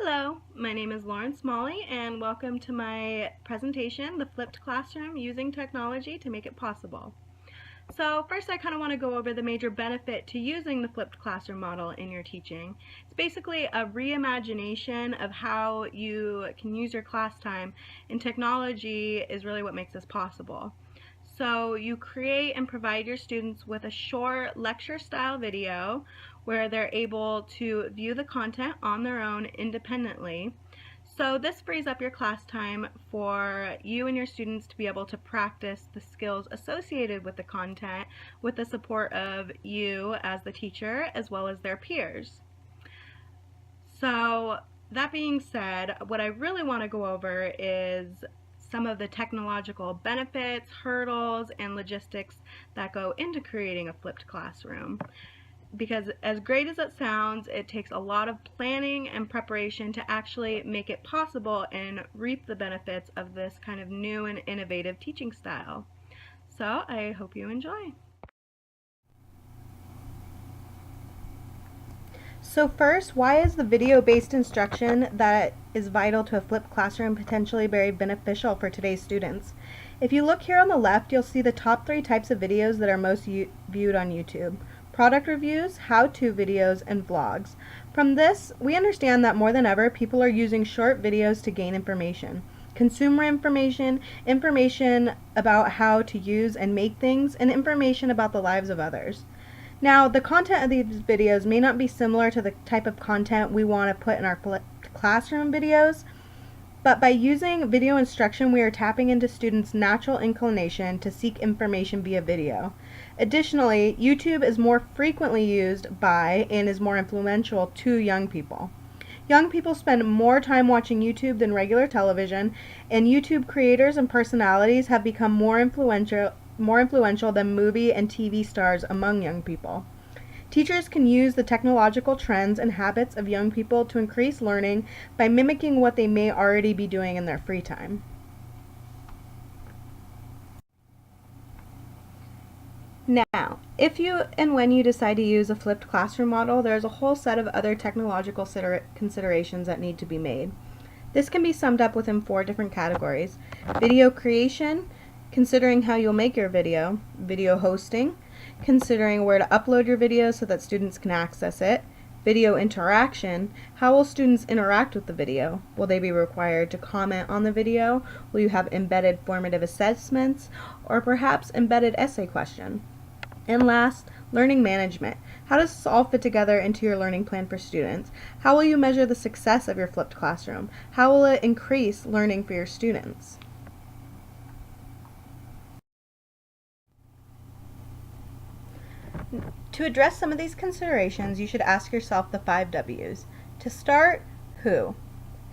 Hello, my name is Lauren Smalley and welcome to my presentation, The Flipped Classroom Using Technology to Make It Possible. So first I kind of want to go over the major benefit to using the flipped classroom model in your teaching. It's basically a reimagination of how you can use your class time, and technology is really what makes this possible. So you create and provide your students with a short lecture style video where they're able to view the content on their own independently. So this frees up your class time for you and your students to be able to practice the skills associated with the content with the support of you as the teacher as well as their peers. So that being said, what I really want to go over is some of the technological benefits, hurdles, and logistics that go into creating a flipped classroom. Because as great as it sounds, it takes a lot of planning and preparation to actually make it possible and reap the benefits of this kind of new and innovative teaching style. So I hope you enjoy. So first, why is the video-based instruction that is vital to a flipped classroom potentially very beneficial for today's students? If you look here on the left, you'll see the top 3 types of videos that are most viewed on YouTube: product reviews, how-to videos, and vlogs. From this, we understand that more than ever, people are using short videos to gain information. Consumer information, information about how to use and make things, and information about the lives of others. Now, the content of these videos may not be similar to the type of content we want to put in our classroom videos, but by using video instruction, we are tapping into students' natural inclination to seek information via video. Additionally, YouTube is more frequently used by and is more influential to young people. Young people spend more time watching YouTube than regular television, and YouTube creators and personalities have become more influential than movie and TV stars among young people. Teachers can use the technological trends and habits of young people to increase learning by mimicking what they may already be doing in their free time. Now, if you and when you decide to use a flipped classroom model, there's a whole set of other technological considerations that need to be made. This can be summed up within 4 different categories: video creation, considering how you'll make your video; video hosting, considering where to upload your video so that students can access it; video interaction, how will students interact with the video? Will they be required to comment on the video? Will you have embedded formative assessments, or perhaps embedded essay question? And last, learning management. How does this all fit together into your learning plan for students? How will you measure the success of your flipped classroom? How will it increase learning for your students? To address some of these considerations, you should ask yourself the 5 W's. To start, who?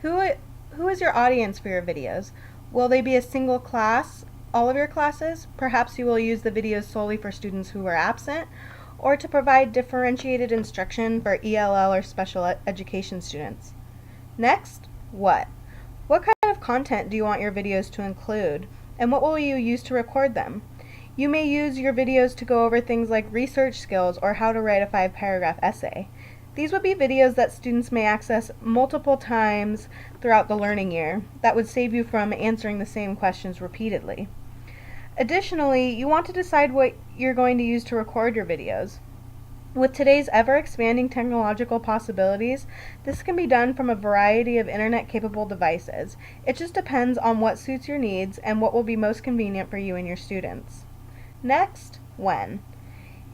Who is your audience for your videos? Will they be a single class, all of your classes? Perhaps you will use the videos solely for students who are absent, or to provide differentiated instruction for ELL or special education students. Next, what? What kind of content do you want your videos to include, and what will you use to record them? You may use your videos to go over things like research skills or how to write a 5-paragraph essay. These would be videos that students may access multiple times throughout the learning year. That would save you from answering the same questions repeatedly. Additionally, you want to decide what you're going to use to record your videos. With today's ever-expanding technological possibilities, this can be done from a variety of internet-capable devices. It just depends on what suits your needs and what will be most convenient for you and your students. Next, when.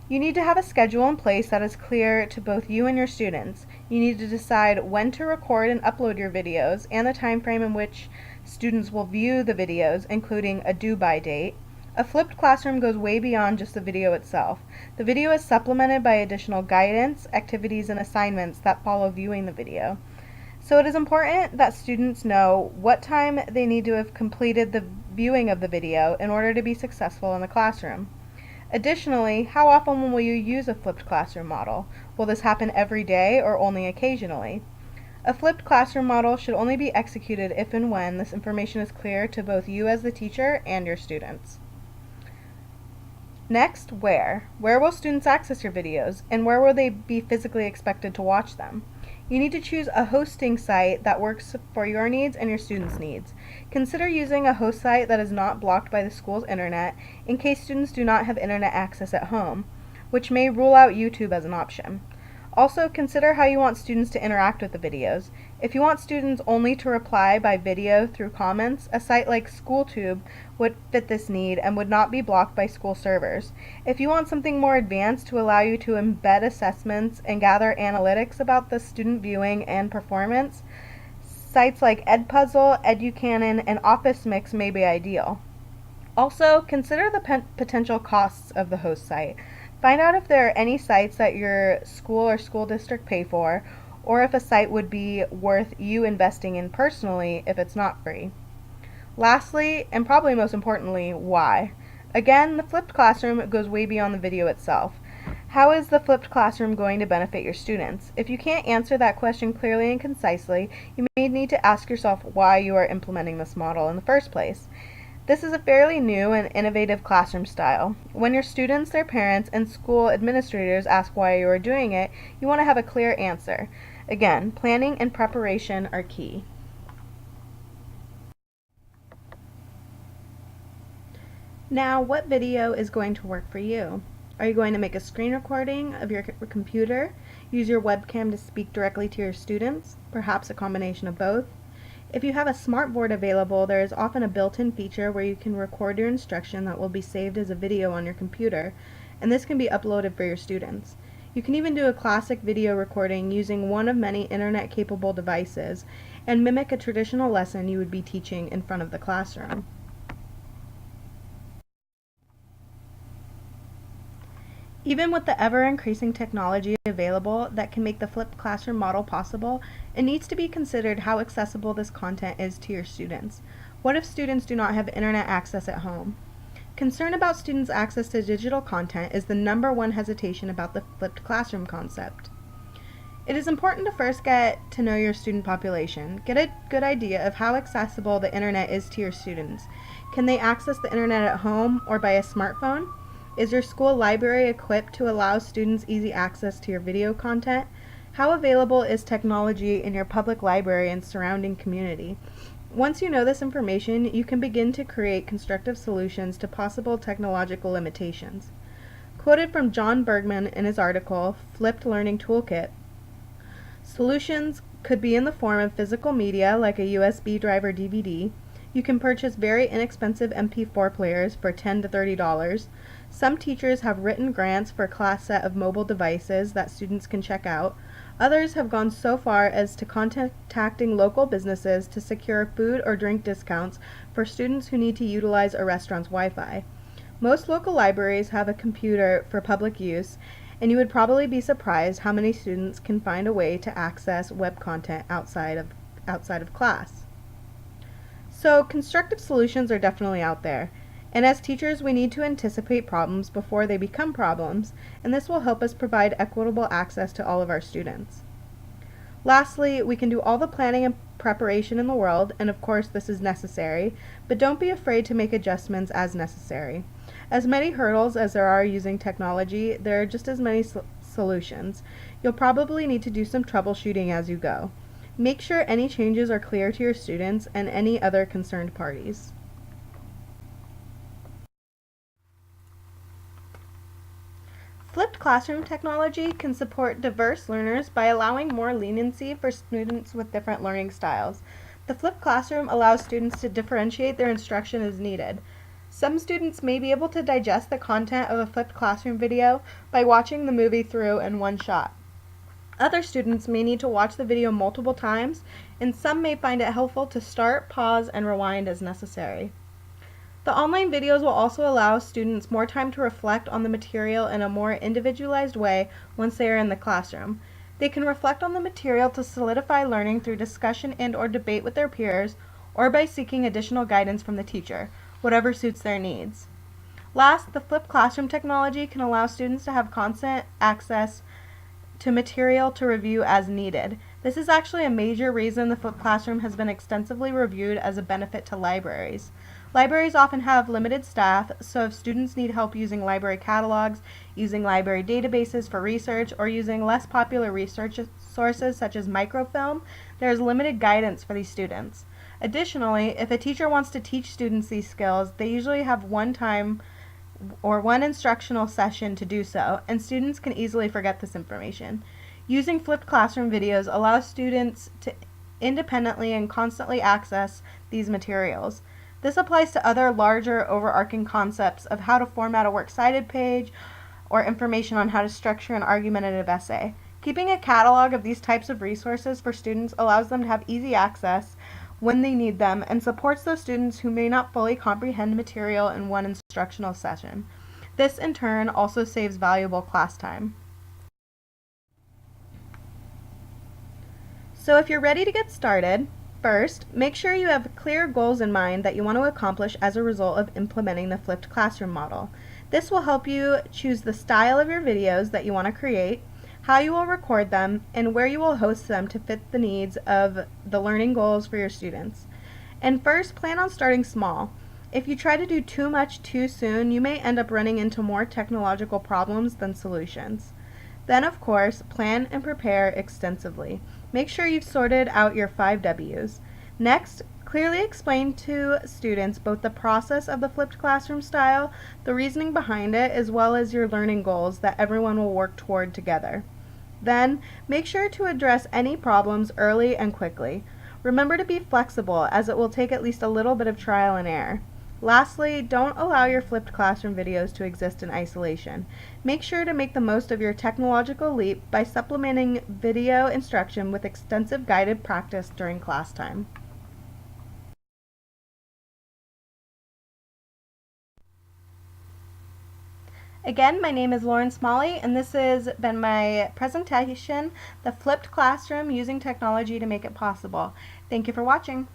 You need to have a schedule in place that is clear to both you and your students. You need to decide when to record and upload your videos and the time frame in which students will view the videos, including a due-by date. A flipped classroom goes way beyond just the video itself. The video is supplemented by additional guidance, activities, and assignments that follow viewing the video. So it is important that students know what time they need to have completed the viewing of the video in order to be successful in the classroom. Additionally, how often will you use a flipped classroom model? Will this happen every day or only occasionally? A flipped classroom model should only be executed if and when this information is clear to both you as the teacher and your students. Next, where? Where will students access your videos, and where will they be physically expected to watch them? You need to choose a hosting site that works for your needs and your students' needs. Consider using a host site that is not blocked by the school's internet in case students do not have internet access at home, which may rule out YouTube as an option. Also, consider how you want students to interact with the videos. If you want students only to reply by video through comments, a site like SchoolTube would fit this need and would not be blocked by school servers. If you want something more advanced to allow you to embed assessments and gather analytics about the student viewing and performance, sites like Edpuzzle, Educanon, and OfficeMix may be ideal. Also, consider the potential costs of the host site. Find out if there are any sites that your school or school district pay for, or if a site would be worth you investing in personally if it's not free. Lastly, and probably most importantly, why? Again, the flipped classroom goes way beyond the video itself. How is the flipped classroom going to benefit your students? If you can't answer that question clearly and concisely, you may need to ask yourself why you are implementing this model in the first place. This is a fairly new and innovative classroom style. When your students, their parents, and school administrators ask why you are doing it, you want to have a clear answer. Again, planning and preparation are key. Now, what video is going to work for you? Are you going to make a screen recording of your computer, use your webcam to speak directly to your students, perhaps a combination of both? If you have a smartboard available, there is often a built-in feature where you can record your instruction that will be saved as a video on your computer, and this can be uploaded for your students. You can even do a classic video recording using one of many internet-capable devices and mimic a traditional lesson you would be teaching in front of the classroom. Even with the ever-increasing technology available that can make the flipped classroom model possible, it needs to be considered how accessible this content is to your students. What if students do not have internet access at home? Concern about students' access to digital content is the #1 hesitation about the flipped classroom concept. It is important to first get to know your student population. Get a good idea of how accessible the internet is to your students. Can they access the internet at home or by a smartphone? Is your school library equipped to allow students easy access to your video content? How available is technology in your public library and surrounding community? Once you know this information, you can begin to create constructive solutions to possible technological limitations. Quoted from John Bergman in his article, Flipped Learning Toolkit, solutions could be in the form of physical media like a USB drive or DVD. You can purchase very inexpensive MP4 players for $10 to $30. Some teachers have written grants for a class set of mobile devices that students can check out. Others have gone so far as to contacting local businesses to secure food or drink discounts for students who need to utilize a restaurant's Wi-Fi. Most local libraries have a computer for public use, and you would probably be surprised how many students can find a way to access web content outside of class. So constructive solutions are definitely out there. And as teachers, we need to anticipate problems before they become problems, and this will help us provide equitable access to all of our students. Lastly, we can do all the planning and preparation in the world, and of course this is necessary, but don't be afraid to make adjustments as necessary. As many hurdles as there are using technology, there are just as many solutions. You'll probably need to do some troubleshooting as you go. Make sure any changes are clear to your students and any other concerned parties. Flipped classroom technology can support diverse learners by allowing more leniency for students with different learning styles. The flipped classroom allows students to differentiate their instruction as needed. Some students may be able to digest the content of a flipped classroom video by watching the movie through in one shot. Other students may need to watch the video multiple times, and some may find it helpful to start, pause, and rewind as necessary. The online videos will also allow students more time to reflect on the material in a more individualized way once they are in the classroom. They can reflect on the material to solidify learning through discussion and/or debate with their peers, or by seeking additional guidance from the teacher, whatever suits their needs. Last, the flipped classroom technology can allow students to have constant access to material to review as needed. This is actually a major reason the flipped classroom has been extensively reviewed as a benefit to libraries. Libraries often have limited staff, so if students need help using library catalogs, using library databases for research, or using less popular research sources such as microfilm, there is limited guidance for these students. Additionally, if a teacher wants to teach students these skills, they usually have one time or one instructional session to do so, and students can easily forget this information. Using flipped classroom videos allows students to independently and constantly access these materials. This applies to other larger overarching concepts of how to format a works cited page or information on how to structure an argumentative essay. Keeping a catalog of these types of resources for students allows them to have easy access when they need them and supports those students who may not fully comprehend material in one instructional session. This in turn also saves valuable class time. So if you're ready to get started, first, make sure you have clear goals in mind that you want to accomplish as a result of implementing the flipped classroom model. This will help you choose the style of your videos that you want to create, how you will record them, and where you will host them to fit the needs of the learning goals for your students. And first, plan on starting small. If you try to do too much too soon, you may end up running into more technological problems than solutions. Then, of course, plan and prepare extensively. Make sure you've sorted out your 5 W's. Next, clearly explain to students both the process of the flipped classroom style, the reasoning behind it, as well as your learning goals that everyone will work toward together. Then, make sure to address any problems early and quickly. Remember to be flexible, as it will take at least a little bit of trial and error. Lastly, don't allow your flipped classroom videos to exist in isolation. Make sure to make the most of your technological leap by supplementing video instruction with extensive guided practice during class time. Again, my name is Lauren Smalley, and this has been my presentation, The Flipped Classroom Using Technology to Make It Possible. Thank you for watching.